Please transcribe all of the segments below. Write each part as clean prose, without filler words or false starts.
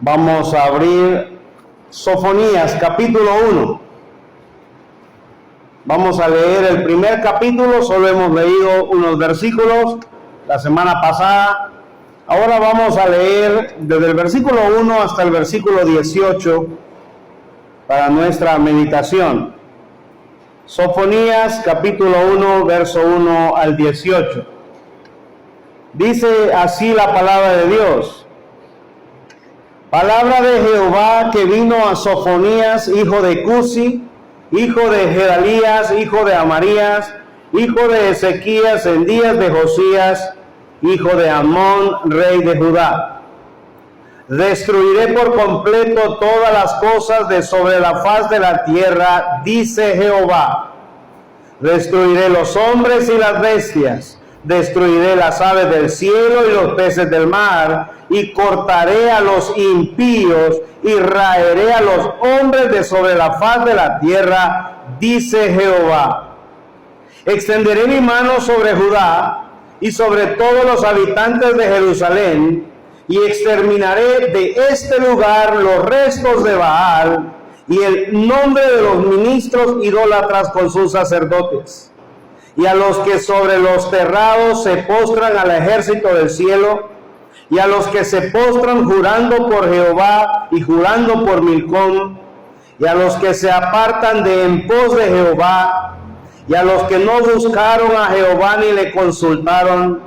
Vamos a abrir Sofonías, capítulo 1. Vamos a leer el primer capítulo, solo hemos leído unos versículos la semana pasada. Ahora vamos a leer desde el versículo 1 hasta el versículo 18 para nuestra meditación. Sofonías, capítulo 1, verso 1 al 18. Dice así la palabra de Dios. Palabra de Jehová que vino a Sofonías, hijo de Cusi, hijo de Gedalías, hijo de Amarías, hijo de Ezequías, en días de Josías, hijo de Amón, rey de Judá. Destruiré por completo todas las cosas de sobre la faz de la tierra, dice Jehová. Destruiré los hombres y las bestias, destruiré las aves del cielo y los peces del mar, y cortaré a los impíos y raeré a los hombres de sobre la faz de la tierra, dice Jehová. Extenderé mi mano sobre Judá y sobre todos los habitantes de Jerusalén, y exterminaré de este lugar los restos de Baal y el nombre de los ministros idólatras con sus sacerdotes, y a los que sobre los terrados se postran al ejército del cielo, y a los que se postran jurando por Jehová y jurando por Milcom, y a los que se apartan de en pos de Jehová, y a los que no buscaron a Jehová ni le consultaron.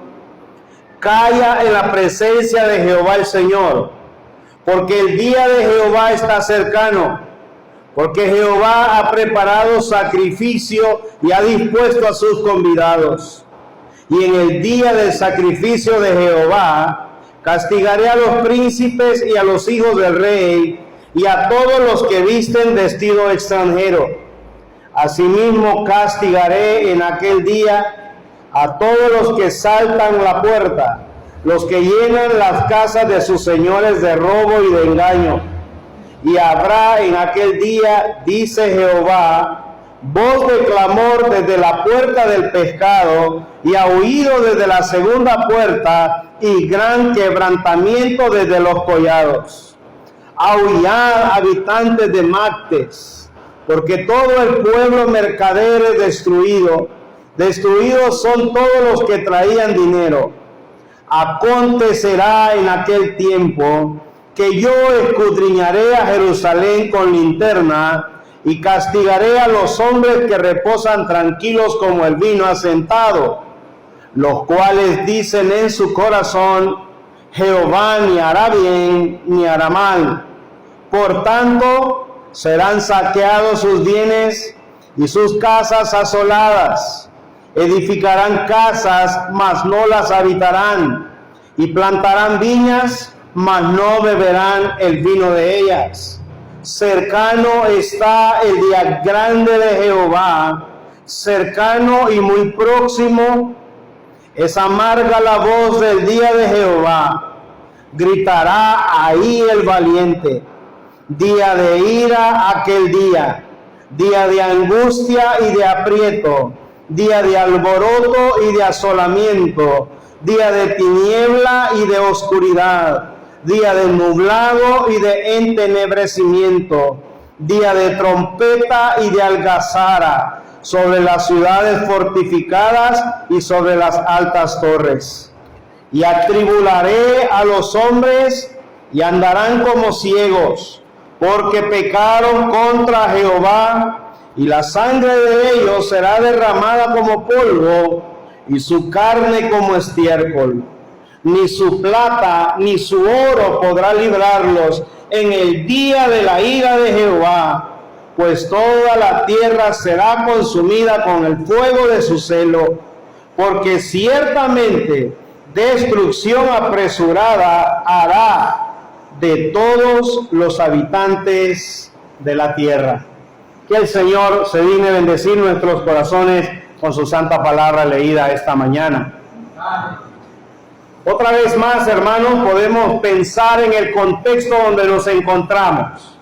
Calla en la presencia de Jehová el Señor, porque el día de Jehová está cercano, porque Jehová ha preparado sacrificio y ha dispuesto a sus convidados. Y en el día del sacrificio de Jehová castigaré a los príncipes y a los hijos del rey y a todos los que visten vestido extranjero. Asimismo castigaré en aquel día a todos los que saltan la puerta, los que llenan las casas de sus señores de robo y de engaño. Y habrá en aquel día, dice Jehová, voz de clamor desde la puerta del pescado, y aullido desde la segunda puerta, y gran quebrantamiento desde los collados. Aullad, habitantes de Mactes, porque todo el pueblo mercader es destruido. Destruidos son todos los que traían dinero. Acontecerá en aquel tiempo que yo escudriñaré a Jerusalén con linterna y castigaré a los hombres que reposan tranquilos como el vino asentado, los cuales dicen en su corazón, Jehová ni hará bien ni hará mal. Por tanto, serán saqueados sus bienes y sus casas asoladas. Edificarán casas, mas no las habitarán, y plantarán viñas, mas no beberán el vino de ellas. Cercano está el día grande de Jehová, cercano y muy próximo. Es amarga la voz del día de Jehová. Gritará ahí el valiente. Día de ira aquel día, día de angustia y de aprieto, día de alboroto y de asolamiento, día de tiniebla y de oscuridad, día de nublado y de entenebrecimiento, día de trompeta y de algazara sobre las ciudades fortificadas y sobre las altas torres. Y atribularé a los hombres y andarán como ciegos, porque pecaron contra Jehová, y la sangre de ellos será derramada como polvo, y su carne como estiércol. Ni su plata ni su oro podrá librarlos en el día de la ira de Jehová, pues toda la tierra será consumida con el fuego de su celo, porque ciertamente destrucción apresurada hará de todos los habitantes de la tierra. Que el Señor se digne bendecir nuestros corazones con su santa palabra leída esta mañana. Otra vez más, hermanos, podemos pensar en el contexto donde nos encontramos.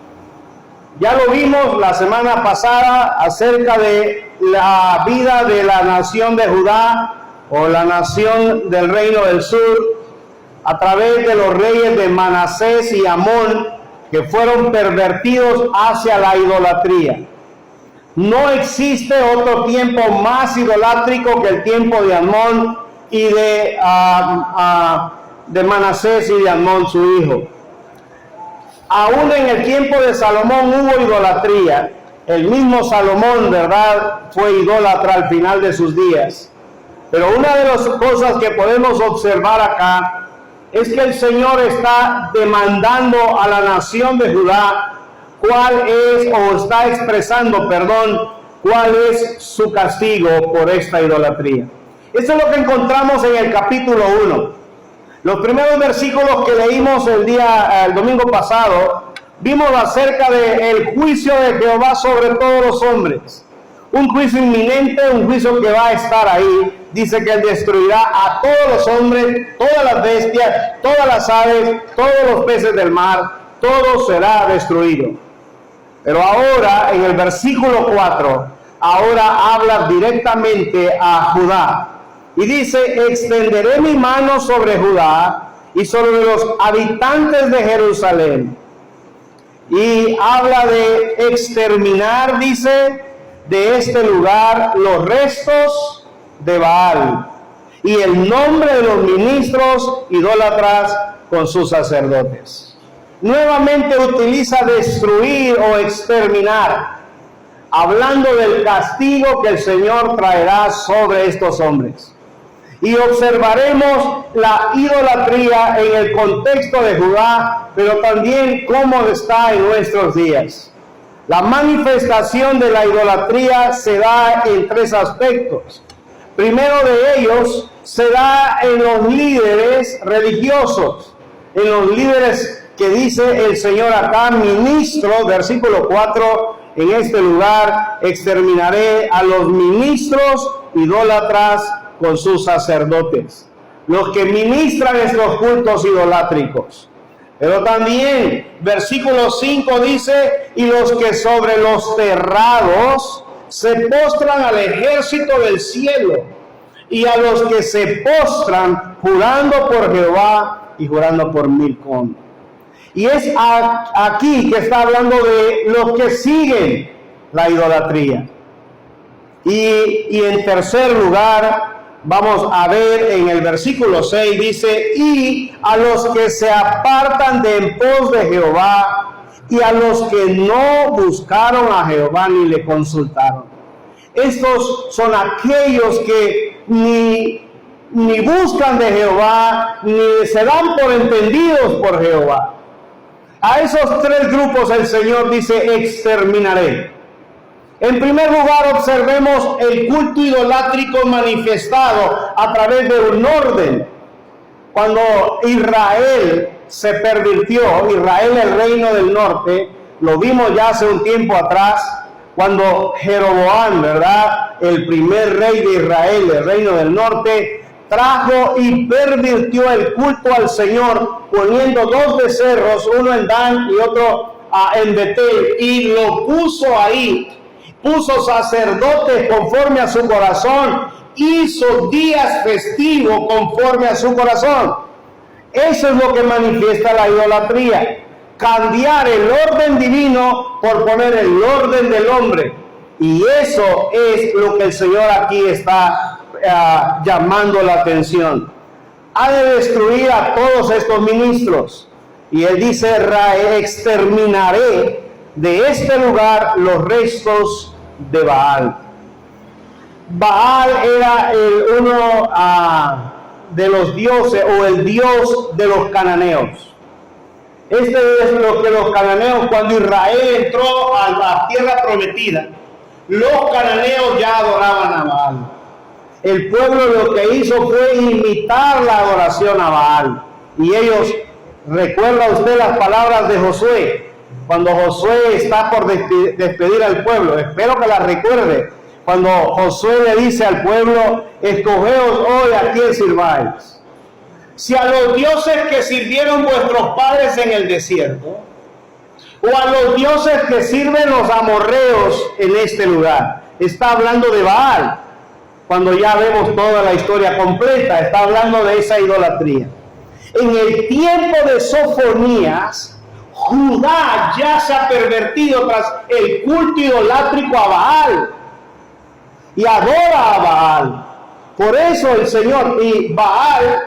Ya lo vimos la semana pasada acerca de la vida de la nación de Judá o la nación del reino del sur, a través de los reyes de Manasés y Amón, que fueron pervertidos hacia la idolatría. No existe otro tiempo más idolátrico que el tiempo de Amón y de Manasés y de Amón, su hijo. Aún en el tiempo de Salomón hubo idolatría. El mismo Salomón, ¿verdad?, fue idólatra al final de sus días. Pero una de las cosas que podemos observar acá es que el Señor está demandando a la nación de Judá cuál es el castigo por esta idolatría. Eso es lo que encontramos en el capítulo 1. Los primeros versículos que leímos el domingo pasado, vimos acerca del juicio de Jehová sobre todos los hombres. Un juicio inminente, un juicio que va a estar ahí. Dice que Él destruirá a todos los hombres, todas las bestias, todas las aves, todos los peces del mar, todo será destruido. Pero ahora, en el versículo 4, ahora habla directamente a Judá. Y dice, extenderé mi mano sobre Judá y sobre los habitantes de Jerusalén. Y habla de exterminar, dice, de este lugar los restos de Baal y el nombre de los ministros idólatras con sus sacerdotes. Nuevamente utiliza destruir o exterminar, hablando del castigo que el Señor traerá sobre estos hombres. Y observaremos la idolatría en el contexto de Judá, pero también cómo está en nuestros días. La manifestación de la idolatría se da en tres aspectos. Primero de ellos se da en los líderes religiosos, en los líderes que dice el Señor acá, ministro, versículo 4, en este lugar exterminaré a los ministros idólatras con sus sacerdotes, los que ministran estos cultos idolátricos. Pero también, versículo 5 dice, y los que sobre los terrados se postran al ejército del cielo, y a los que se postran jurando por Jehová y jurando por Milcom. Y es aquí que está hablando de los que siguen la idolatría. Y en tercer lugar, vamos a ver en el versículo 6, dice, y a los que se apartan de en pos de Jehová, y a los que no buscaron a Jehová ni le consultaron. Estos son aquellos que ni buscan de Jehová, ni se dan por entendidos por Jehová. A esos tres grupos el Señor dice, exterminaré. En primer lugar, observemos el culto idolátrico manifestado a través de un orden. Cuando Israel se pervirtió, Israel, el reino del norte, lo vimos ya hace un tiempo atrás, cuando Jeroboam, ¿verdad?, el primer rey de Israel, el reino del norte, trajo y pervirtió el culto al Señor, poniendo dos becerros, uno en Dan y otro en Betel, y lo puso ahí. Puso sacerdotes conforme a su corazón, hizo días festivos conforme a su corazón. Eso es lo que manifiesta la idolatría. Cambiar el orden divino por poner el orden del hombre. Y eso es lo que el Señor aquí está llamando la atención. Ha de destruir a todos estos ministros. Y Él dice, exterminaré de este lugar los restos de Baal. Baal era uno de los dioses, o el dios de los cananeos. Este es lo que los cananeos, cuando Israel entró a la tierra prometida, los cananeos ya adoraban a Baal. El pueblo lo que hizo fue imitar la adoración a Baal. Y ellos, recuerda usted las palabras de Josué, cuando Josué está por despedir al pueblo, espero que la recuerde, cuando Josué le dice al pueblo, escogeos hoy a quién sirváis. Si a los dioses que sirvieron vuestros padres en el desierto, o a los dioses que sirven los amorreos en este lugar. Está hablando de Baal, cuando ya vemos toda la historia completa, está hablando de esa idolatría. En el tiempo de Sofonías, Judá ya se ha pervertido tras el culto idolátrico a Baal y adora a Baal. Por eso el Señor, y Baal,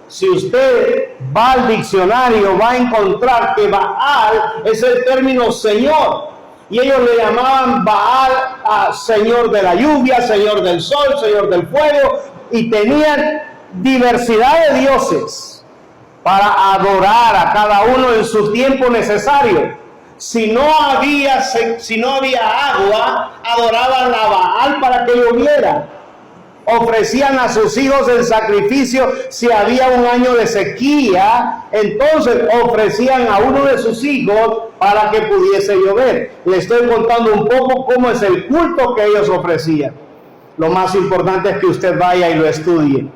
si usted va al diccionario, va a encontrar que Baal es el término Señor. Y ellos le llamaban Baal a Señor de la lluvia, Señor del sol, Señor del fuego, y tenían diversidad de dioses para adorar a cada uno en su tiempo necesario. Si no había agua, adoraban a Baal para que lloviera. Ofrecían a sus hijos el sacrificio. Si había un año de sequía, entonces ofrecían a uno de sus hijos para que pudiese llover. Le estoy contando un poco cómo es el culto que ellos ofrecían. Lo más importante es que usted vaya y lo estudie.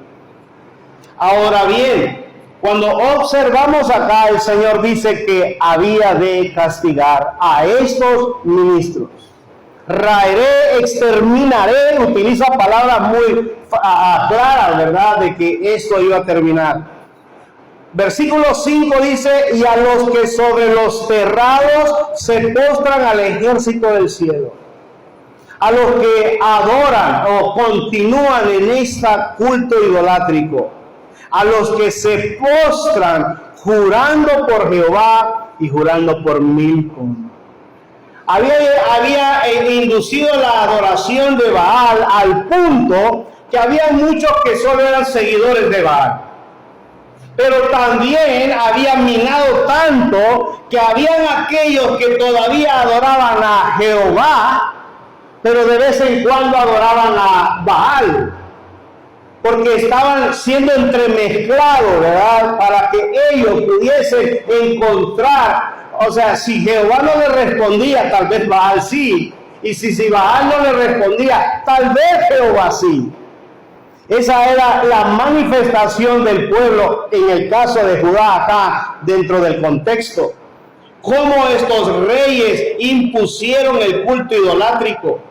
Ahora bien, cuando observamos acá, el Señor dice que había de castigar a estos ministros. Raeré, exterminaré, utiliza palabras muy claras, ¿verdad?, de que esto iba a terminar. Versículo 5 dice, y a los que sobre los terrados se postran al ejército del cielo. A los que adoran o continúan en este culto idolátrico. A los que se postran jurando por Jehová y jurando por Milcom. Había inducido la adoración de Baal al punto que había muchos que solo eran seguidores de Baal. Pero también había minado tanto que habían aquellos que todavía adoraban a Jehová, pero de vez en cuando adoraban a Baal, porque estaban siendo entremezclados, ¿verdad?, para que ellos pudiesen encontrar. O sea, si Jehová no le respondía, tal vez Baal sí. Y si Baal no le respondía, tal vez Jehová sí. Esa era la manifestación del pueblo en el caso de Judá acá, dentro del contexto. Cómo estos reyes impusieron el culto idolátrico.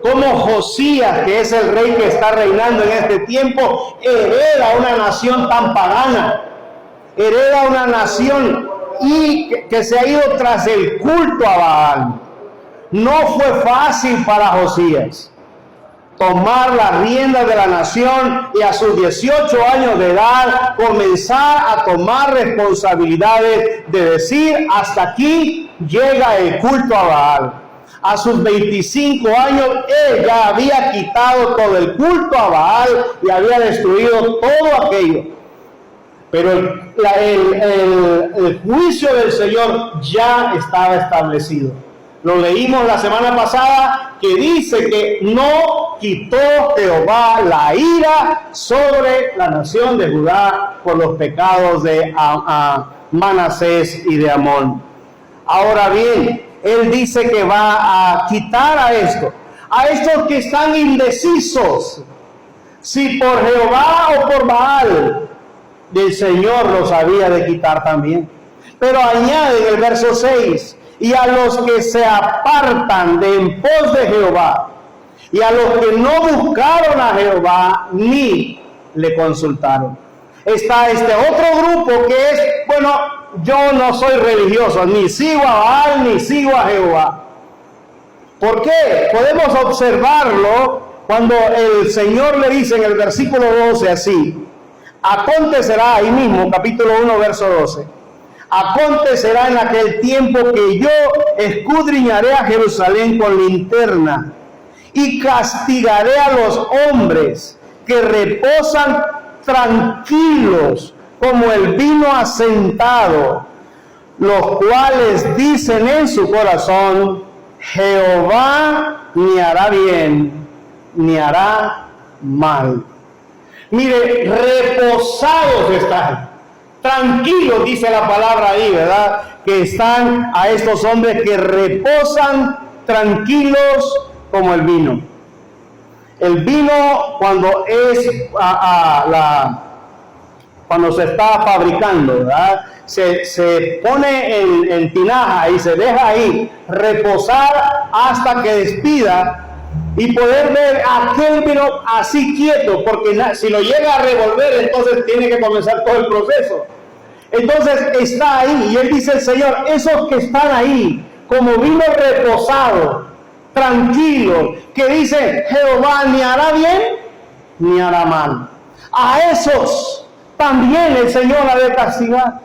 Cómo Josías, que es el rey que está reinando en este tiempo, hereda una nación tan pagana. Hereda una nación y que se ha ido tras el culto a Baal. No fue fácil para Josías tomar las riendas de la nación y a sus 18 años de edad comenzar a tomar responsabilidades de decir, hasta aquí llega el culto a Baal. A sus 25 años él ya había quitado todo el culto a Baal y había destruido todo aquello. Pero el juicio del Señor ya estaba establecido. Lo leímos la semana pasada, que dice que no quitó Jehová la ira sobre la nación de Judá por los pecados de Manasés y de Amón. Ahora bien, él dice que va a quitar a estos que están indecisos, si por Jehová o por Baal. Del Señor los había de quitar también. Pero añade en el verso 6, y a los que se apartan de en pos de Jehová, y a los que no buscaron a Jehová, ni le consultaron. Está este otro grupo que es, bueno, yo no soy religioso, ni sigo a Baal, ni sigo a Jehová. ¿Por qué? Podemos observarlo cuando el Señor le dice en el versículo 12 así, acontecerá, ahí mismo, capítulo 1, verso 12. Acontecerá en aquel tiempo que yo escudriñaré a Jerusalén con linterna y castigaré a los hombres que reposan tranquilos como el vino asentado, los cuales dicen en su corazón, Jehová ni hará bien, ni hará mal. Mire, reposados están, tranquilos, dice la palabra ahí, ¿verdad? Que están a estos hombres que reposan tranquilos como el vino. El vino cuando cuando se está fabricando, ¿verdad? Se pone en tinaja y se deja ahí reposar hasta que despida y poder ver a aquel vino así quieto, porque si lo llega a revolver, entonces tiene que comenzar todo el proceso. Entonces está ahí, y él dice el Señor, esos que están ahí, como vino reposado, tranquilo, que dice, Jehová ni hará bien, ni hará mal. A esos también el Señor ha de castigar.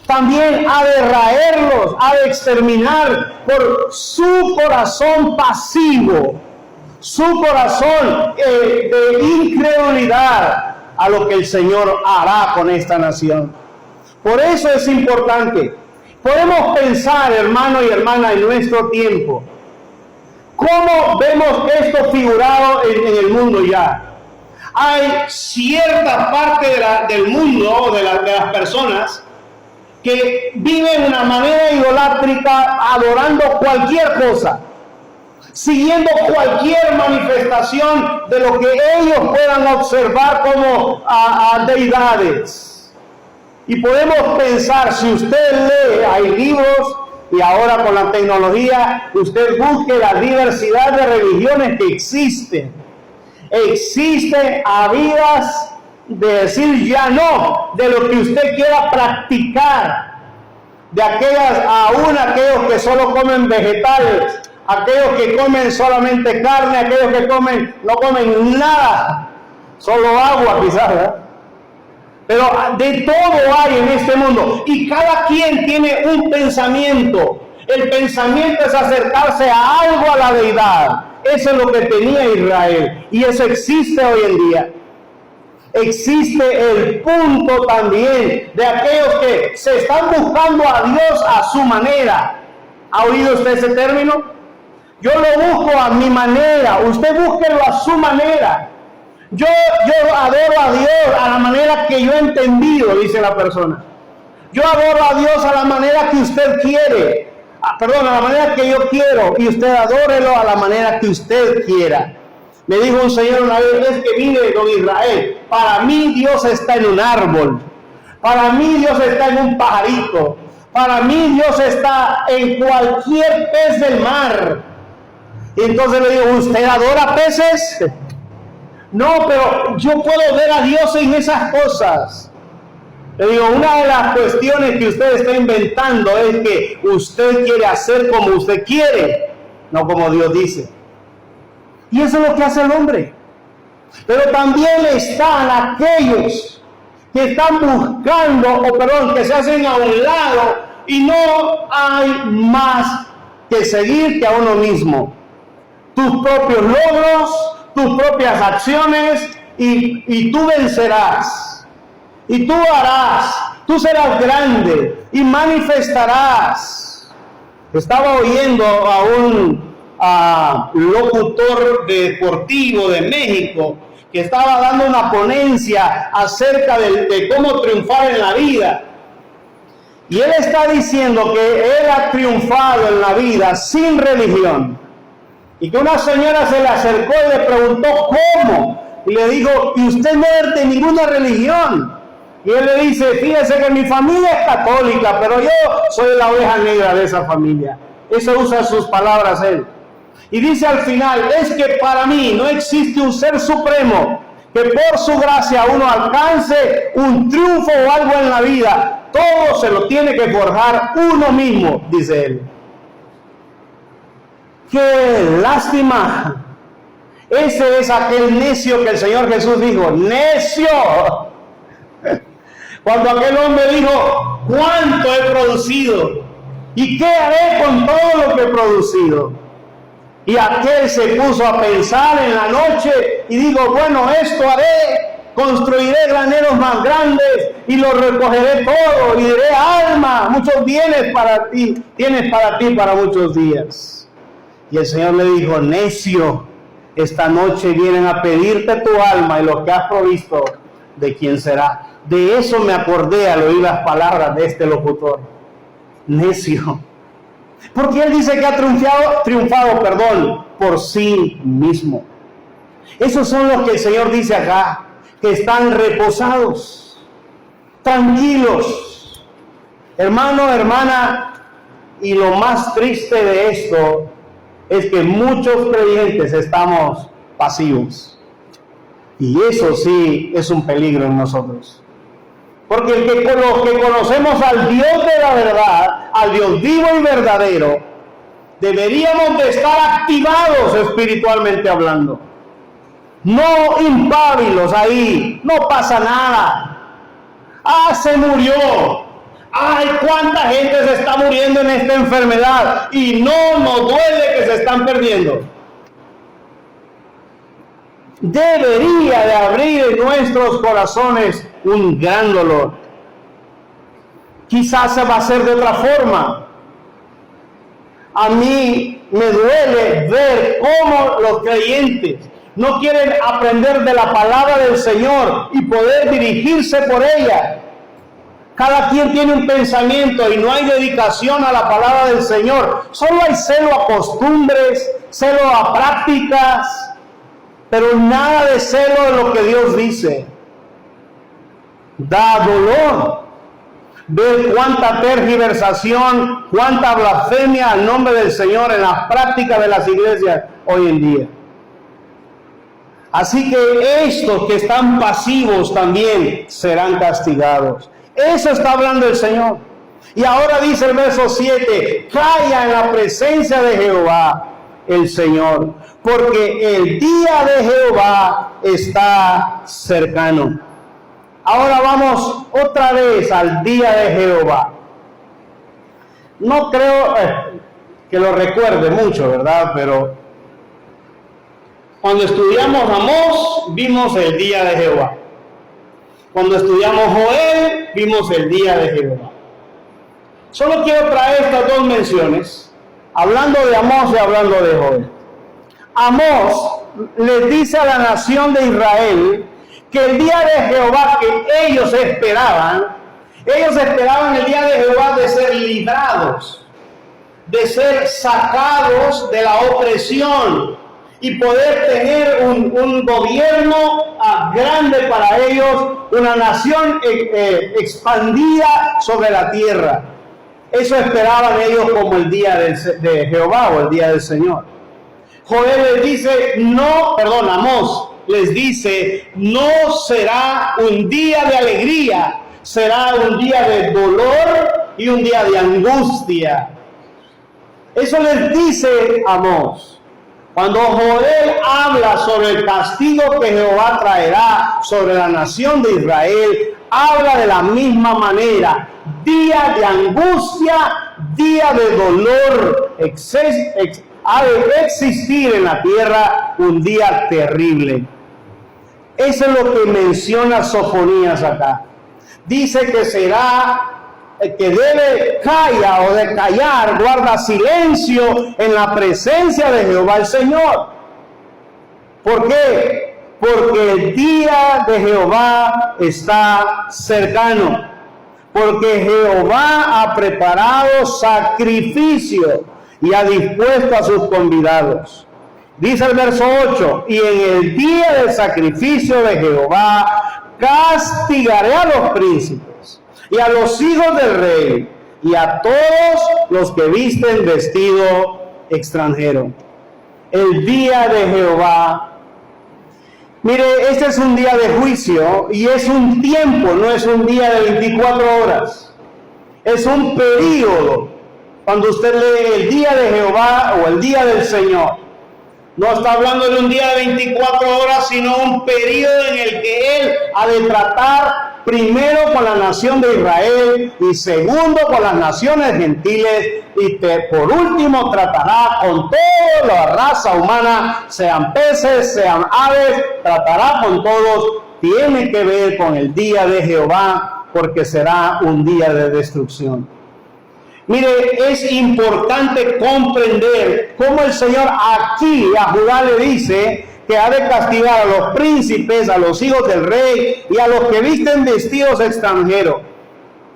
También ha de raerlos, ha de exterminar por su corazón pasivo, su corazón de incredulidad a lo que el Señor hará con esta nación. Por eso es importante. Podemos pensar, hermano y hermana, en nuestro tiempo, ¿cómo vemos esto figurado en el mundo ya? Hay cierta parte del mundo o de las personas que viven de una manera idolátrica, adorando cualquier cosa, siguiendo cualquier manifestación de lo que ellos puedan observar como deidades. Y podemos pensar, si usted lee, hay libros, y ahora con la tecnología, usted busque la diversidad de religiones que existen. Existen habidas de decir ya no, de lo que usted quiera practicar, de aquellos que solo comen vegetales, aquellos que comen solamente carne, aquellos que no comen nada, solo agua quizás, ¿verdad? Pero de todo hay en este mundo, y cada quien tiene un pensamiento. El pensamiento es acercarse a algo, a la deidad. Eso es lo que tenía Israel, y eso existe hoy en día. Existe el punto también de aquellos que se están buscando a Dios a su manera. ¿Ha oído usted ese término? Yo lo busco a mi manera, usted búsquelo a su manera. Yo adoro a Dios a la manera que yo he entendido, dice la persona. Yo adoro a Dios a la manera que usted quiere. A la manera que yo quiero, y usted adórelo a la manera que usted quiera. Me dijo un señor una vez, es que mire, don Israel, para mí Dios está en un árbol, para mí Dios está en un pajarito, para mí Dios está en cualquier pez del mar. Y entonces le digo, ¿usted adora peces? No, pero yo puedo ver a Dios en esas cosas. Le digo, una de las cuestiones que usted está inventando es que usted quiere hacer como usted quiere, no como Dios dice. Y eso es lo que hace el hombre. Pero también están aquellos que están buscando, que se hacen a un lado, y no hay más que seguirte a uno mismo. Tus propios logros, tus propias acciones, y tú vencerás. Y tú harás, tú serás grande y manifestarás. Estaba oyendo a un locutor deportivo de México que estaba dando una ponencia acerca de cómo triunfar en la vida. Y él está diciendo que él ha triunfado en la vida sin religión. Y que una señora se le acercó y le preguntó ¿cómo? Y le dijo, ¿y usted no es de ninguna religión? Y él le dice, fíjese que mi familia es católica, pero yo soy la oveja negra de esa familia. Eso usa sus palabras él. Y dice al final, es que para mí no existe un ser supremo que por su gracia uno alcance un triunfo o algo en la vida. Todo se lo tiene que forjar uno mismo, dice él. ¡Qué lástima! Ese es aquel necio que el Señor Jesús dijo, ¡necio! Cuando aquel hombre dijo, ¿cuánto he producido? ¿Y qué haré con todo lo que he producido? Y aquel se puso a pensar en la noche y dijo, bueno, esto haré, construiré graneros más grandes y lo recogeré todo y diré, alma, muchos bienes para ti, tienes para ti para muchos días. Y el Señor le dijo, necio, esta noche vienen a pedirte tu alma y lo que has provisto, ¿de quién será? De eso me acordé al oír las palabras de este locutor. Necio. Porque él dice que ha triunfado por sí mismo. Esos son los que el Señor dice acá, que están reposados, tranquilos. Hermano, hermana, y lo más triste de esto es que muchos creyentes estamos pasivos. Y eso sí es un peligro en nosotros. Porque los que conocemos al Dios de la verdad, al Dios vivo y verdadero, deberíamos de estar activados espiritualmente hablando. No impávidos ahí, no pasa nada. Ah, se murió. Ay, cuánta gente se está muriendo en esta enfermedad y no nos duele que se están perdiendo. Debería de abrir en nuestros corazones un gran dolor. Quizás se va a hacer de otra forma. A mí me duele ver cómo los creyentes no quieren aprender de la palabra del Señor y poder dirigirse por ella. Cada quien tiene un pensamiento y no hay dedicación a la palabra del Señor. Solo hay celo a costumbres, celo a prácticas, pero nada de celo de lo que Dios dice. Da dolor ver cuánta tergiversación, cuánta blasfemia al nombre del Señor en las prácticas de las iglesias hoy en día. Así que estos que están pasivos también serán castigados. Eso está hablando el Señor. Y ahora dice el verso 7, calla en la presencia de Jehová el Señor, porque el día de Jehová está cercano. Ahora vamos otra vez al día de Jehová. No creo que lo recuerde mucho, ¿verdad? Pero cuando estudiamos Amós, vimos el día de Jehová. Cuando estudiamos Joel, vimos el día de Jehová. Solo quiero traer estas dos menciones, hablando de Amós y hablando de Joel. Amós les dice a la nación de Israel que el día de Jehová que ellos esperaban el día de Jehová de ser librados, de ser sacados de la opresión y poder tener un gobierno grande para ellos, una nación expandida sobre la tierra. Eso esperaban ellos como el día de Jehová o el día del Señor. Joel les dice, Amós les dice, no será un día de alegría, será un día de dolor y un día de angustia. Eso les dice Amós. Cuando Joel habla sobre el castigo que Jehová traerá sobre la nación de Israel, habla de la misma manera. Día de angustia, día de dolor. Ha de existir en la tierra un día terrible. Eso es lo que menciona Sofonías acá. Dice que será que debe callar o de callar, guarda silencio en la presencia de Jehová el Señor. ¿Por qué? Porque el día de Jehová está cercano. Porque Jehová ha preparado sacrificio y ha dispuesto a sus convidados. Dice el verso 8, y en el día del sacrificio de Jehová castigaré a los príncipes y a los hijos del rey y a todos los que visten vestido extranjero. El día de Jehová. Mire, este es un día de juicio y es un tiempo, no es un día de 24 horas. Es un período. Cuando usted lee el día de Jehová o el día del Señor, no está hablando de un día de 24 horas, sino un periodo en el que Él ha de tratar primero con la nación de Israel y segundo con las naciones gentiles y por último tratará con toda la raza humana, sean peces, sean aves, tratará con todos. Tiene que ver con el día de Jehová porque será un día de destrucción. Mire, es importante comprender cómo el Señor aquí a Judá le dice que ha de castigar a los príncipes, a los hijos del rey y a los que visten vestidos extranjeros,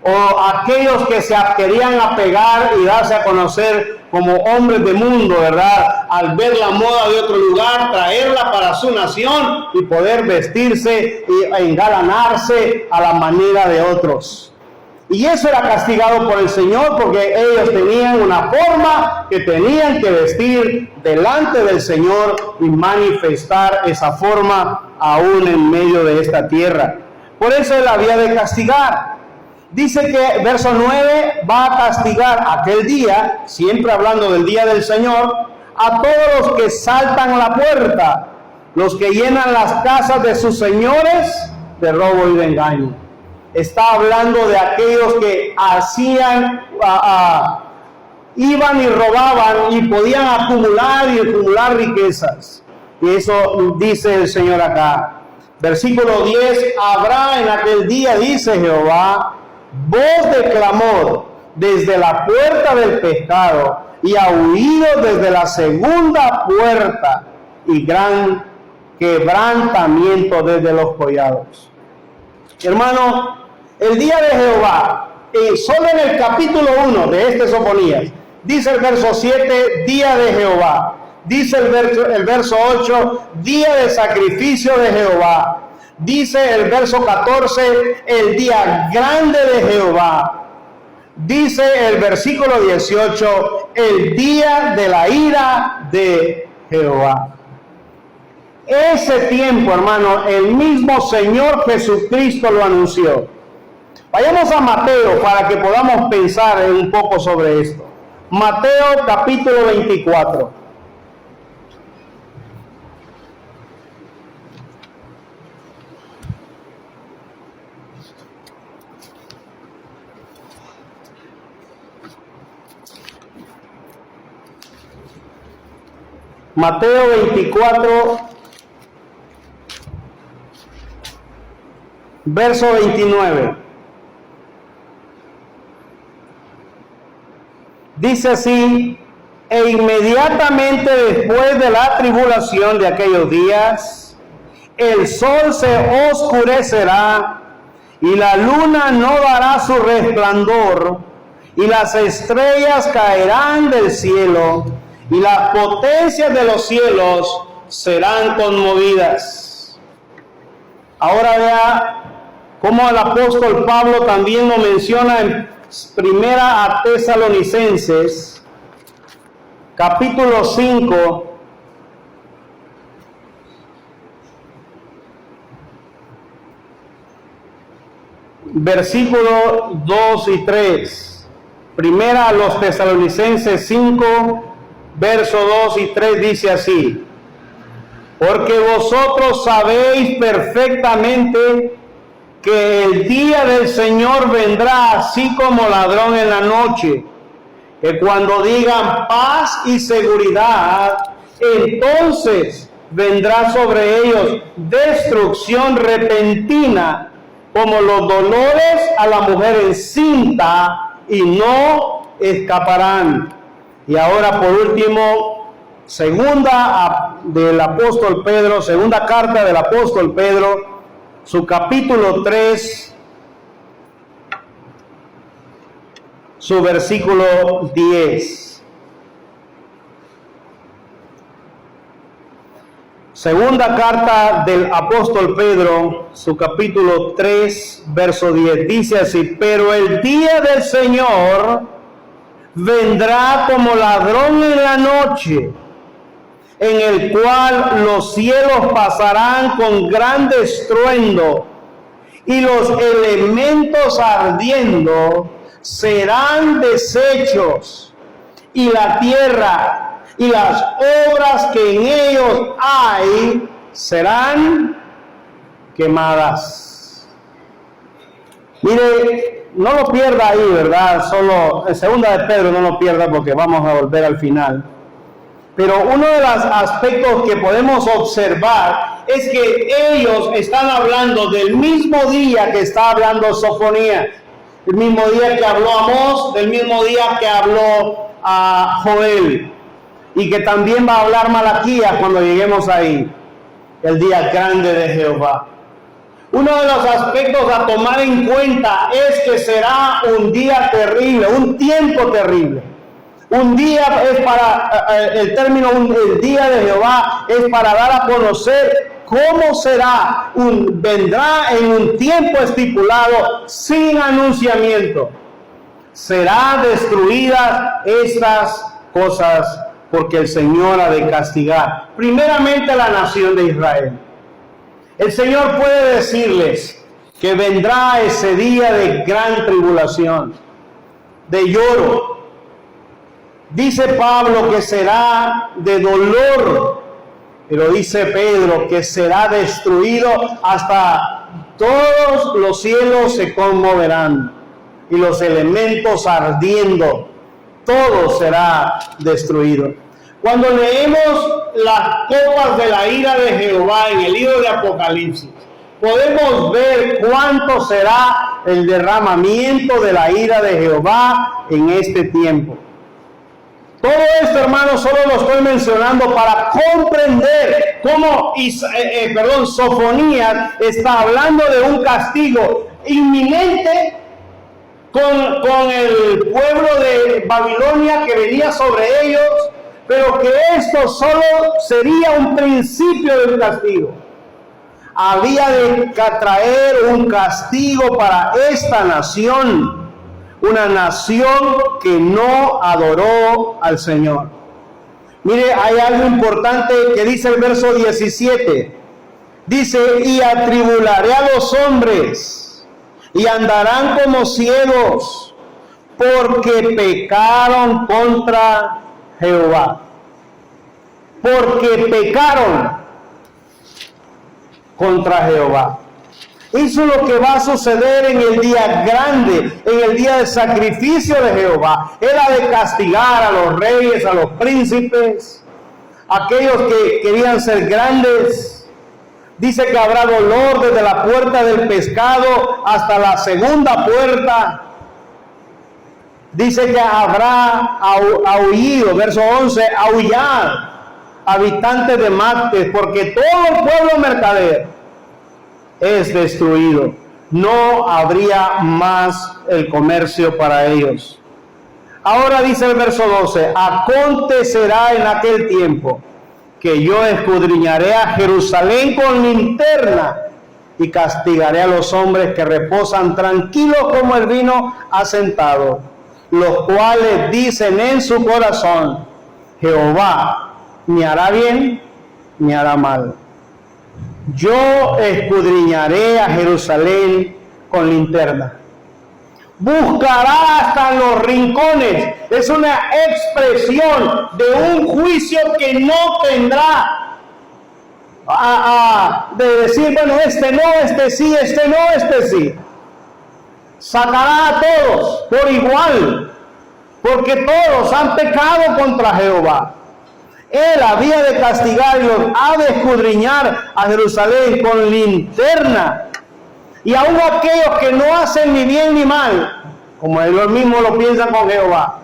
o aquellos que se querían apegar y darse a conocer como hombres de mundo, ¿verdad? Al ver la moda de otro lugar, traerla para su nación y poder vestirse e engalanarse a la manera de otros. Y eso era castigado por el Señor porque ellos tenían una forma que tenían que vestir delante del Señor y manifestar esa forma aún en medio de esta tierra. Por eso Él había de castigar. Dice que verso 9 va a castigar aquel día, siempre hablando del día del Señor, a todos los que saltan la puerta, los que llenan las casas de sus señores de robo y de engaño. Está hablando de aquellos que hacían, iban y robaban y podían acumular riquezas. Y eso dice el Señor acá. Versículo 10, habrá en aquel día, dice Jehová, voz de clamor desde la puerta del pescado y aullido desde la segunda puerta y gran quebrantamiento desde los collados. Hermano, el día de Jehová, solo en el capítulo 1 de este Sofonías, dice el verso 7, día de Jehová. Dice el verso 8, día de sacrificio de Jehová. Dice el verso 14, el día grande de Jehová. Dice el versículo 18, el día de la ira de Jehová. Ese tiempo, hermano, el mismo Señor Jesucristo lo anunció. Vayamos a Mateo para que podamos pensar un poco sobre esto. Mateo capítulo 24. Mateo 24, verso 29. Dice así, e inmediatamente después de la tribulación de aquellos días, el sol se oscurecerá y la luna no dará su resplandor y las estrellas caerán del cielo y las potencias de los cielos serán conmovidas. Ahora vea cómo el apóstol Pablo también lo menciona en Primera a Tesalonicenses, capítulo 5, versículo 2 y 3. Primera a los Tesalonicenses 5, verso 2 y 3 dice así: porque vosotros sabéis perfectamente que el día del Señor vendrá así como ladrón en la noche, que cuando digan paz y seguridad, entonces vendrá sobre ellos destrucción repentina, como los dolores a la mujer encinta, y no escaparán. Y ahora por último, segunda del apóstol Pedro, segunda carta del apóstol Pedro, su capítulo 3, su versículo 10. Segunda carta del apóstol Pedro, su capítulo 3, verso 10, dice así: pero el día del Señor vendrá como ladrón en la noche, en el cual los cielos pasarán con grande estruendo, y los elementos ardiendo serán deshechos, y la tierra y las obras que en ellos hay serán quemadas. Mire, no lo pierda ahí, ¿verdad? Solo en segunda de Pedro no lo pierda, porque vamos a volver al final. Pero uno de los aspectos que podemos observar es que ellos están hablando del mismo día que está hablando Sofonías, el mismo día que habló Amós, del mismo día que habló Joel, y que también va a hablar Malaquías cuando lleguemos ahí, el día grande de Jehová. Uno de los aspectos a tomar en cuenta es que será un día terrible, un tiempo terrible. Un día es para, el término el día de Jehová es para dar a conocer ¿Cómo será? Vendrá en un tiempo estipulado sin anunciamiento. Será destruidas estas cosas porque el Señor ha de castigar primeramente a la nación de Israel. El Señor puede decirles que vendrá ese día de gran tribulación, de lloro. Dice Pablo que será de dolor, pero dice Pedro que será destruido hasta todos los cielos se conmoverán y los elementos ardiendo, todo será destruido. Cuando leemos las copas de la ira de Jehová en el libro de Apocalipsis, podemos ver cuánto será el derramamiento de la ira de Jehová en este tiempo. Todo esto, hermanos, solo lo estoy mencionando para comprender cómo Sofonías está hablando de un castigo inminente con el pueblo de Babilonia que venía sobre ellos, pero que esto solo sería un principio del castigo. Había de traer un castigo para esta nación, una nación que no adoró al Señor. Mire, hay algo importante que dice el verso 17. Dice, y atribularé a los hombres, y andarán como ciegos, porque pecaron contra Jehová. Porque pecaron contra Jehová. Eso es lo que va a suceder en el día grande, en el día del sacrificio de Jehová. Era de castigar a los reyes, a los príncipes, aquellos que querían ser grandes. Dice que habrá dolor desde la puerta del pescado hasta la segunda puerta. Dice que habrá aullido, verso 11, aullar, habitantes de Mactes, porque todo el pueblo mercader es destruido. No habría más el comercio para ellos. Ahora dice el verso 12, acontecerá en aquel tiempo que yo escudriñaré a Jerusalén con linterna y castigaré a los hombres que reposan tranquilos como el vino asentado, los cuales dicen en su corazón, Jehová ni hará bien ni hará mal. Yo escudriñaré a Jerusalén con linterna. Buscará hasta los rincones. Es una expresión de un juicio que no tendrá de decir, bueno, este no, este sí, este no, este sí. Sacará a todos por igual, porque todos han pecado contra Jehová. Él había de castigarlos, ha de escudriñar a Jerusalén con linterna. Y aún aquellos que no hacen ni bien ni mal, como ellos mismos lo piensan con Jehová,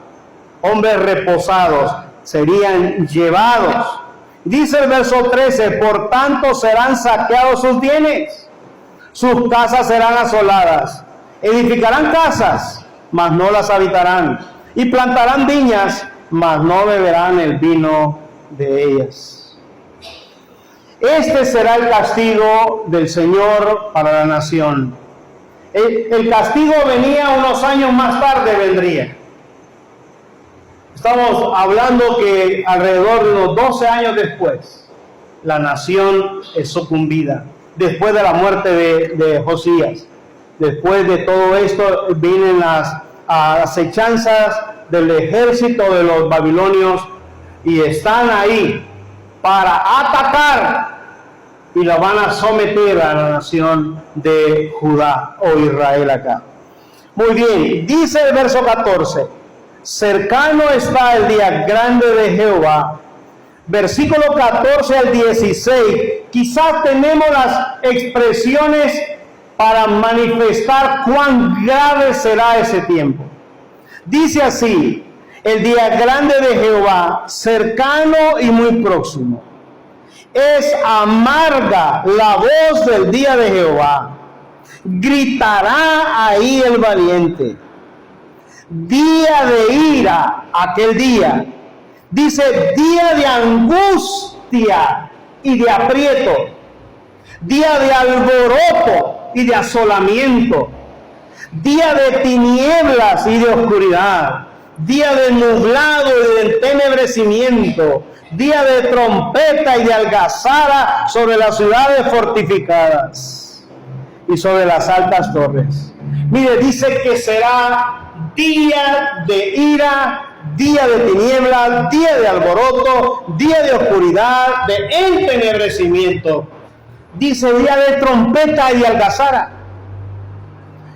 hombres reposados, serían llevados. Dice el verso 13, por tanto serán saqueados sus bienes, sus casas serán asoladas. Edificarán casas, mas no las habitarán. Y plantarán viñas, mas no beberán el vino de ellas. Este será el castigo del Señor para la nación. El castigo venía unos años más tarde, vendría. Estamos hablando que alrededor de unos 12 años después, la nación es sucumbida. Después de la muerte de Josías. Después de todo esto vienen las acechanzas del ejército de los babilonios y están ahí para atacar y la van a someter a la nación de Judá o Israel acá. Muy bien, dice el verso 14, cercano está el día grande de Jehová. Versículo 14 al 16, quizás tenemos las expresiones para manifestar cuán grave será ese tiempo. Dice así, el día grande de Jehová, cercano y muy próximo. Es amarga la voz del día de Jehová. Gritará ahí el valiente. Día de ira, aquel día. Dice, día de angustia y de aprieto. día de alboroto y de asolamiento, día de tinieblas y de oscuridad, día de nublado y de entenebrecimiento, día de trompeta y de algazara sobre las ciudades fortificadas y sobre las altas torres. Mire, dice que será día de ira, día de tinieblas, día de alboroto, día de oscuridad, de entenebrecimiento. Dice día de trompeta y de algazara.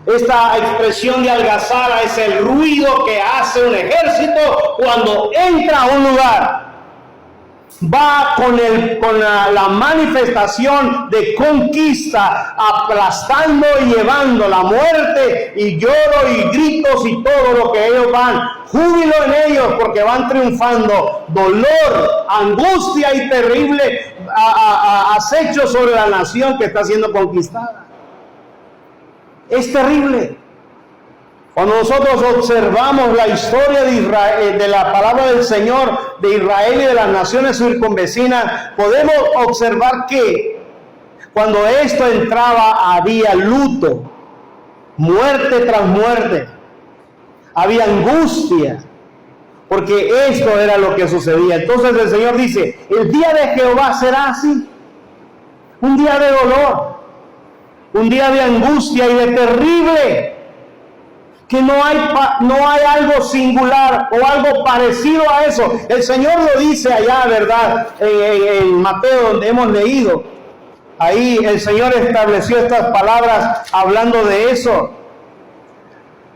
Esta expresión de algazara es el ruido que hace un ejército cuando entra a un lugar. Va con la manifestación de conquista, aplastando y llevando la muerte y lloro y gritos y todo lo que ellos van. Júbilo en ellos porque van triunfando. Dolor, angustia y terrible acecho sobre la nación que está siendo conquistada. Es terrible. Cuando nosotros observamos la historia de Israel, de la palabra del Señor, de Israel y de las naciones circunvecinas, podemos observar que cuando esto entraba había luto, muerte tras muerte, había angustia, porque esto era lo que sucedía. Entonces el Señor dice, el día de Jehová será así, un día de dolor, un día de angustia y de terrible, que no hay algo singular o algo parecido a eso. El Señor lo dice allá, ¿verdad? En Mateo, donde hemos leído. Ahí el Señor estableció estas palabras hablando de eso.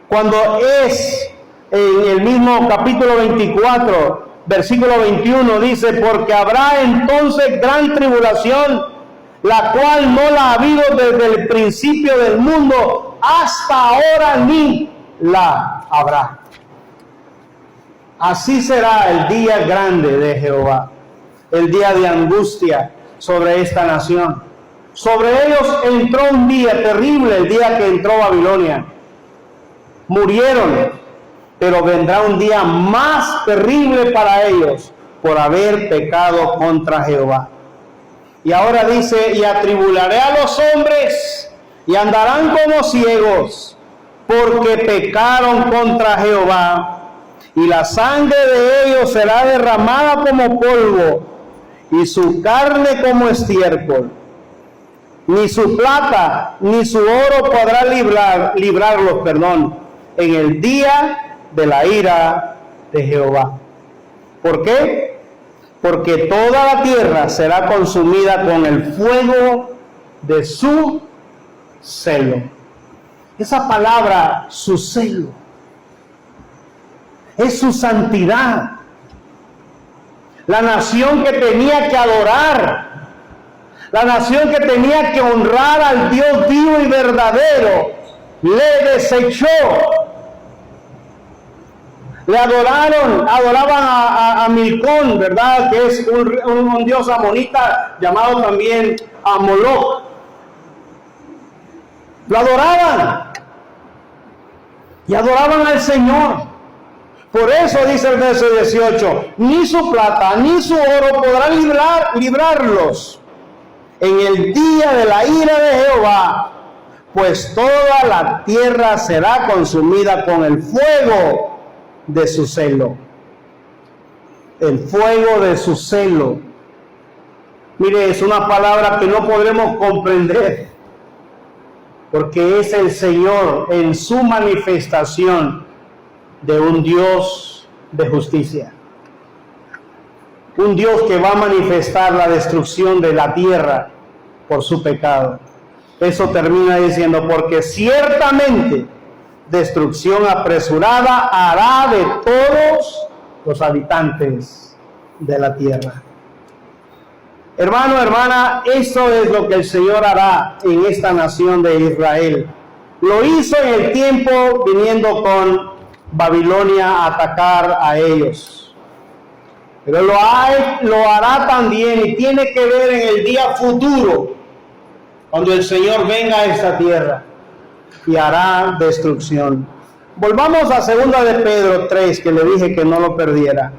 Cuando es en el mismo capítulo 24, versículo 21, dice, porque habrá entonces gran tribulación, la cual no la ha habido desde el principio del mundo hasta ahora ni la habrá. Así será el día grande de Jehová, el día de angustia sobre esta nación. Sobre ellos entró un día terrible, el día que entró Babilonia. Murieron, pero vendrá un día más terrible para ellos por haber pecado contra Jehová. Y ahora dice, y atribularé a los hombres y andarán como ciegos, porque pecaron contra Jehová, y la sangre de ellos será derramada como polvo, y su carne como estiércol. Ni su plata ni su oro podrá librarlos, en el día de la ira de Jehová. ¿Por qué? Porque toda la tierra será consumida con el fuego de su celo. Esa palabra, su celo, es su santidad. La nación que tenía que adorar, la nación que tenía que honrar al Dios vivo y verdadero, le desechó. Le adoraban a Milcón, ¿verdad? Que es un dios amonita llamado también a Moloch. Lo adoraban y adoraban al Señor. Por eso dice el verso 18, ni su plata ni su oro podrán librarlos en el día de la ira de Jehová, pues toda la tierra será consumida con el fuego de su celo. El fuego de su celo. Mire, es una palabra que no podremos comprender, porque es el Señor en su manifestación de un Dios de justicia. Un Dios que va a manifestar la destrucción de la tierra por su pecado. Eso termina diciendo, porque ciertamente destrucción apresurada hará de todos los habitantes de la tierra. Hermano, hermana, eso es lo que el Señor hará en esta nación de Israel. Lo hizo en el tiempo viniendo con Babilonia a atacar a ellos. Pero lo hará también y tiene que ver en el día futuro, cuando el Señor venga a esta tierra y hará destrucción. Volvamos a 2 de Pedro 3, que le dije que no lo perdiera.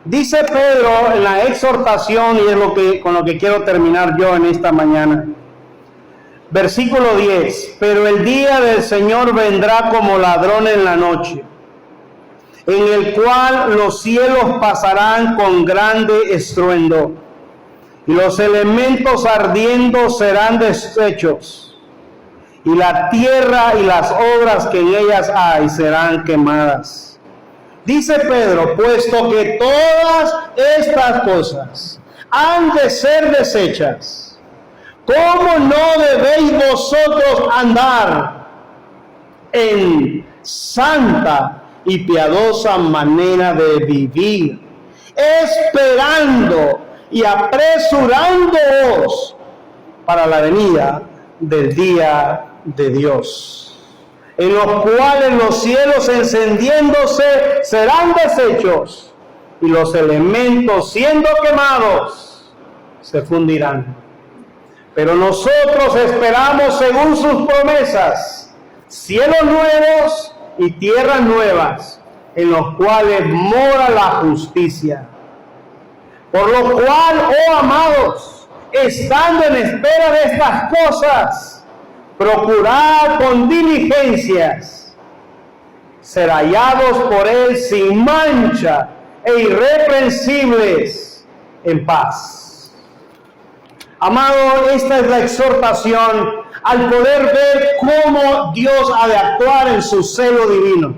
Dice Pedro en la exhortación, y es con lo que quiero terminar yo en esta mañana. Versículo 10. Pero el día del Señor vendrá como ladrón en la noche, en el cual los cielos pasarán con grande estruendo, y los elementos ardiendo serán deshechos, y la tierra y las obras que en ellas hay serán quemadas. Dice Pedro, puesto que todas estas cosas han de ser deshechas, ¿cómo no debéis vosotros andar en santa y piadosa manera de vivir, esperando y apresurándoos para la venida del día de Dios, en los cuales los cielos encendiéndose serán deshechos, y los elementos siendo quemados se fundirán? Pero nosotros esperamos según sus promesas cielos nuevos y tierras nuevas, en los cuales mora la justicia. Por lo cual, oh amados, estando en espera de estas cosas, procurad con diligencias ser hallados por Él sin mancha e irreprensibles en paz. Amado, esta es la exhortación al poder ver cómo Dios ha de actuar en su celo divino.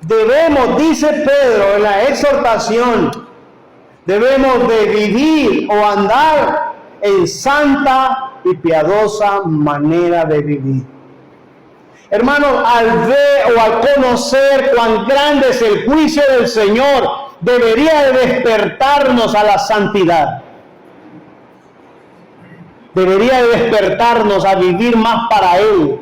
Debemos, dice Pedro en la exhortación, debemos de vivir o andar en santa y piadosa manera de vivir. Hermanos, al ver o al conocer cuán grande es el juicio del Señor, debería de despertarnos a la santidad. Debería de despertarnos a vivir más para Él.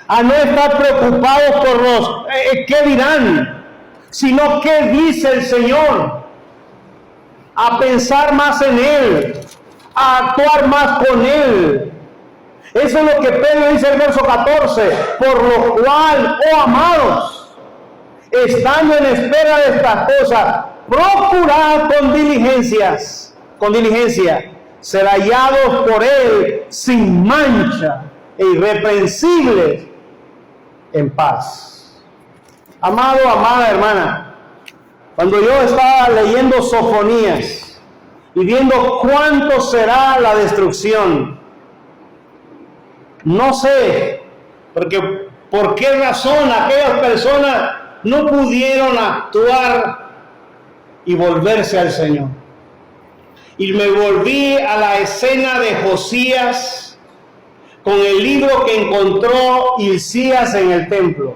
A no estar preocupados por los qué dirán, sino qué dice el Señor. A pensar más en Él, a actuar más con Él. Eso es lo que Pedro dice en el verso 14. Por lo cual, oh amados, estando en espera de estas cosas, procurad con diligencia, ser hallados por Él sin mancha e irreprensibles en paz. Amado, amada hermana, cuando yo estaba leyendo Sofonías y viendo cuánto será la destrucción, no sé, porque por qué razón aquellas personas no pudieron actuar y volverse al Señor. Y me volví a la escena de Josías con el libro que encontró Hilcías en el templo.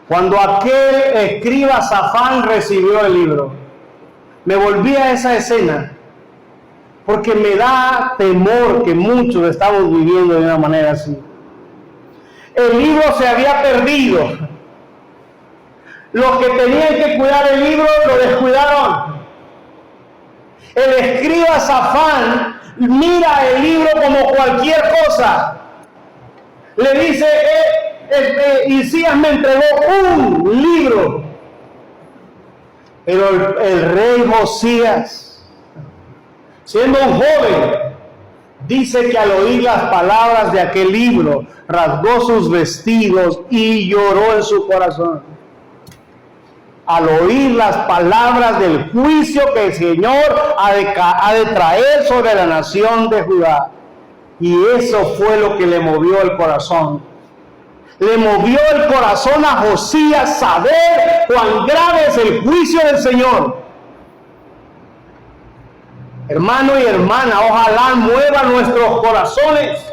Cuando aquel escriba Safán recibió el libro, me volví a esa escena porque me da temor que muchos estamos viviendo de una manera así. El libro se había perdido. Los que tenían que cuidar el libro lo descuidaron. El escriba Safán mira el libro como cualquier cosa. Le dice, Hilcías me entregó un libro. Pero el rey Josías, siendo un joven, dice que al oír las palabras de aquel libro, rasgó sus vestidos y lloró en su corazón. Al oír las palabras del juicio que el Señor ha de traer sobre la nación de Judá. Y eso fue lo que le movió el corazón. Le movió el corazón a Josías saber cuán grave es el juicio del Señor. Hermano y hermana, ojalá mueva nuestros corazones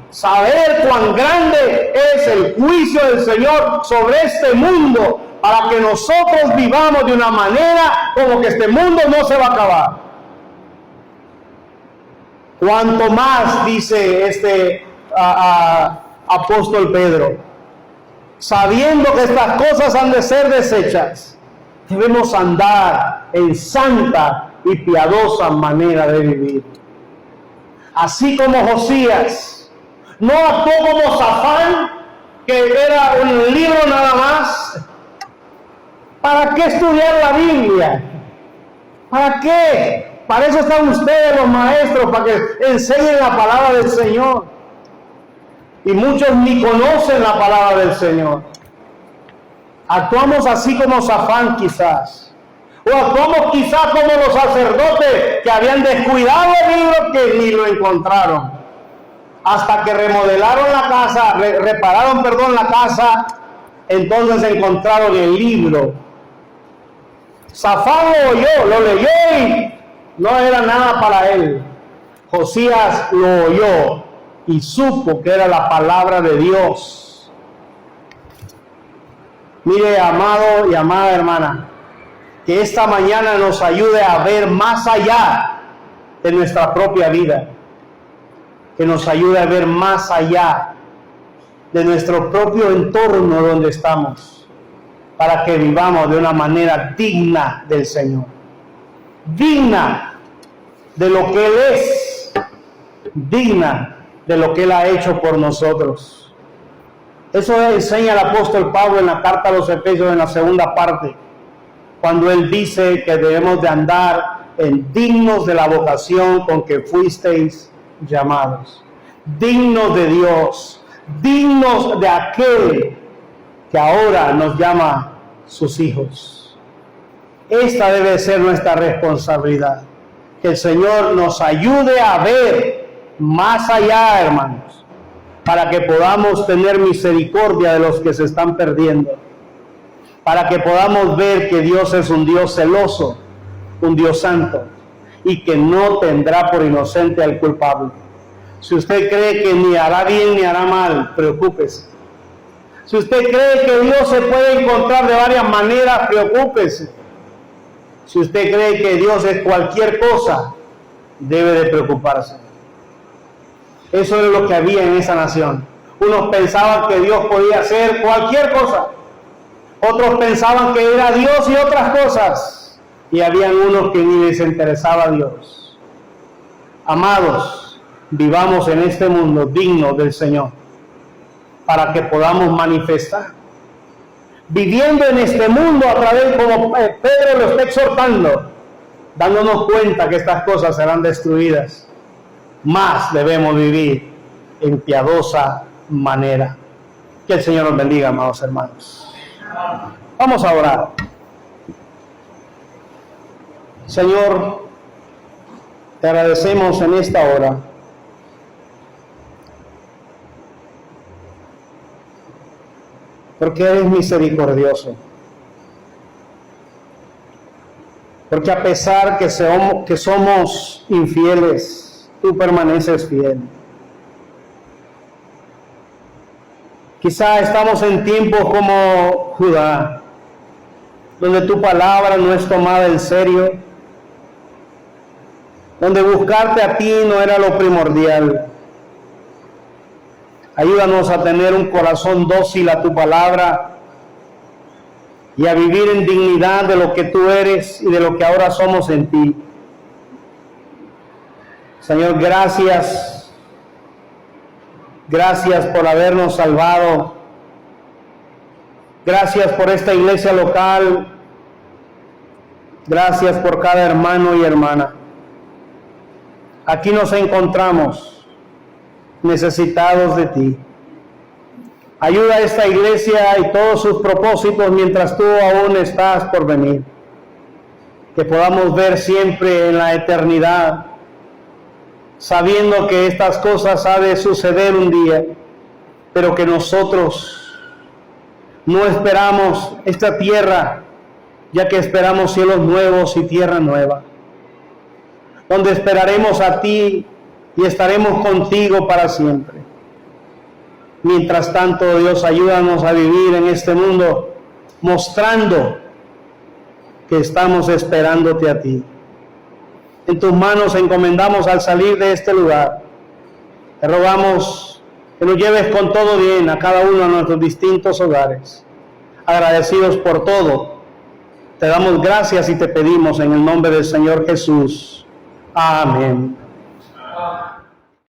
saber cuán grande es el juicio del Señor sobre este mundo, para que nosotros vivamos de una manera como que este mundo no se va a acabar. Cuanto más, dice este apóstol Pedro, sabiendo que estas cosas han de ser deshechas, debemos andar en santa y piadosa manera de vivir. Así como Josías no actuó como Safán, que era un libro nada más, ¿Para qué estudiar la Biblia? ¿Para qué? Para eso están ustedes los maestros, para que enseñen la palabra del Señor. Y muchos ni conocen la palabra del Señor. Actuamos así como Safán quizás. O actuamos quizás como los sacerdotes que habían descuidado el libro que ni lo encontraron. Hasta que remodelaron la casa, repararon la casa, entonces encontraron el libro. Safán lo oyó, lo leyó y no era nada para él. Josías lo oyó y supo que era la palabra de Dios. Mire, amado y amada hermana, que esta mañana nos ayude a ver más allá de nuestra propia vida. Que nos ayude a ver más allá de nuestro propio entorno donde estamos, para que vivamos de una manera digna del Señor, digna de lo que Él es, digna de lo que Él ha hecho por nosotros. Eso enseña el apóstol Pablo en la carta a los Efesios en la segunda parte, cuando él dice que debemos de andar en dignos de la vocación con que fuisteis llamados, dignos de Dios, dignos de aquel que ahora nos llama sus hijos. Esta debe ser nuestra responsabilidad, que el Señor nos ayude a ver más allá, hermanos, para que podamos tener misericordia de los que se están perdiendo, para que podamos ver que Dios es un Dios celoso, un Dios santo, y que no tendrá por inocente al culpable. Si usted cree que ni hará bien ni hará mal, preocúpese. Si usted cree que Dios se puede encontrar de varias maneras, preocúpese. Si usted cree que Dios es cualquier cosa, debe de preocuparse. Eso es lo que había en esa nación. Unos pensaban que Dios podía hacer cualquier cosa. Otros pensaban que era Dios y otras cosas. Y habían unos que ni les interesaba a Dios. Amados, vivamos en este mundo digno del Señor, para que podamos manifestar. Viviendo en este mundo a través, como Pedro lo está exhortando, dándonos cuenta que estas cosas serán destruidas. Más debemos vivir en piadosa manera. Que el Señor nos bendiga, amados hermanos. Vamos a orar. Señor, te agradecemos en esta hora porque eres misericordioso, porque a pesar que somos infieles, tú permaneces fiel. Quizá estamos en tiempos como Judá, donde tu palabra no es tomada en serio, donde buscarte a ti no era lo primordial. Ayúdanos a tener un corazón dócil a tu palabra y a vivir en dignidad de lo que tú eres y de lo que ahora somos en ti. Señor, gracias. Gracias por habernos salvado. Gracias por esta iglesia local. Gracias por cada hermano y hermana. Aquí nos encontramos necesitados de ti. Ayuda a esta iglesia y todos sus propósitos mientras tú aún estás por venir. Que podamos ver siempre en la eternidad, sabiendo que estas cosas ha de suceder un día, pero que nosotros no esperamos esta tierra, ya que esperamos cielos nuevos y tierra nueva, donde esperaremos a ti y estaremos contigo para siempre. Mientras tanto, Dios, ayúdanos a vivir en este mundo mostrando que estamos esperándote a ti. En tus manos encomendamos al salir de este lugar. Te rogamos que nos lleves con todo bien a cada uno de nuestros distintos hogares. Agradecidos por todo, te damos gracias y te pedimos en el nombre del Señor Jesús. Amén.